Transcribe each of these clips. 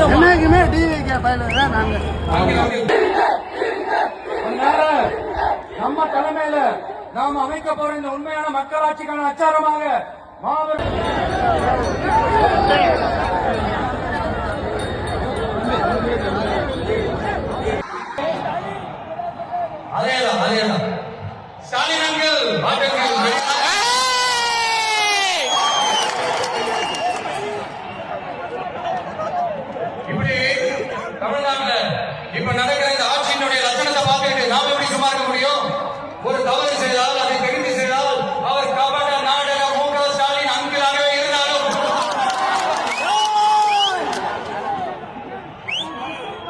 என்னைக்குமே டிவிக்கு பயணம் நாங்க. நம்ம தலைமையில நாம் அமைக்க போற இந்த உண்மையான மக்களாட்சிக்கான அச்சாரமாக மாபெரும் அதேதான் ஸ்டாலின் அங்கிள் இப்படி தமிழ்நாட்டுல இப்ப நடக்கிற இந்த ஆட்சியினுடைய லட்சணத்தை பார்த்துட்டு நாம எப்படி சும்மா இருக்க முடியும்? ஒரு தவறு செய்தால் அதை தெரிந்து செய்தால் அவர் கபட நாடக மு.க. ஸ்டாலின் அங்கிளாகவே இருந்தாலும்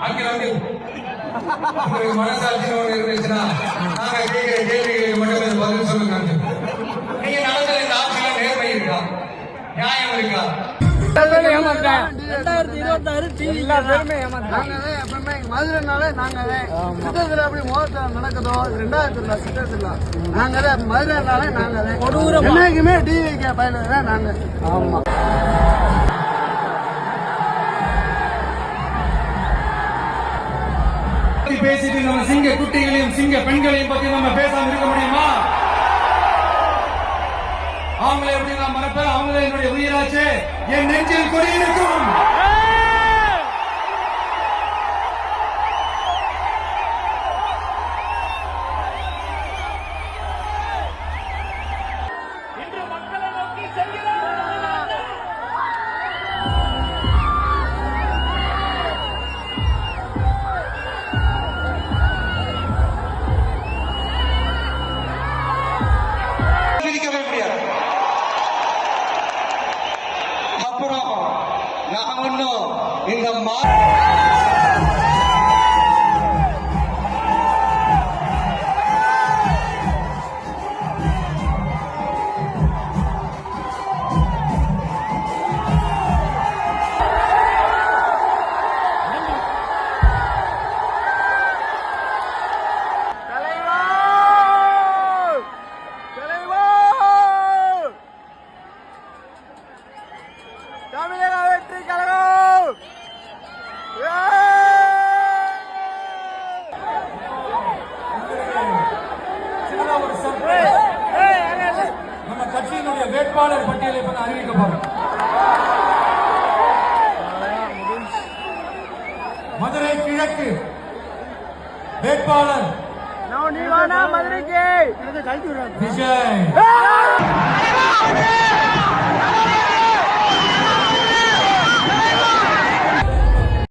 அங்கிள் உங்களுக்கு மனசாட்சின்னு ஒன்று இருந்துச்சுன்னா நாங்க கேட்கிற கேள்விகளுக்கு மட்டும் பதில் சொல்லுங்க. நீங்க நடந்த இந்த ஆட்சியில நேர்மை இருக்கா? நியாயம் இருக்கா? 2026 மதுரைனால நாங்க சித்தத்துல அப்படி மோசம் நடக்குதோ 2000 சித்தத்துல நாங்க மதுரைனால நாங்க என்னைக்குமே டிவிக்கு பயணம் நாங்க. ஆமா பேசிட்டு நம்ம சிங்க குட்டிகளையும் சிங்க பெண்களையும் பத்தி நம்ம பேசாம இருக்க முடியுமா? அவங்களை எப்படி நான் மறப்பேன்? அவங்களே என்னுடைய உயிராச்சு, என் நெஞ்சில் கொடியிருக்கும். இந்த தமிழக வெற்றி கழகம் ஒரு சர்ப்ரைஸ். நம்ம கட்சியினுடைய வேட்பாளர் பட்டியலை இப்ப அறிவிக்க போறோம். மதுரை கிழக்கு வேட்பாளர் விஜய்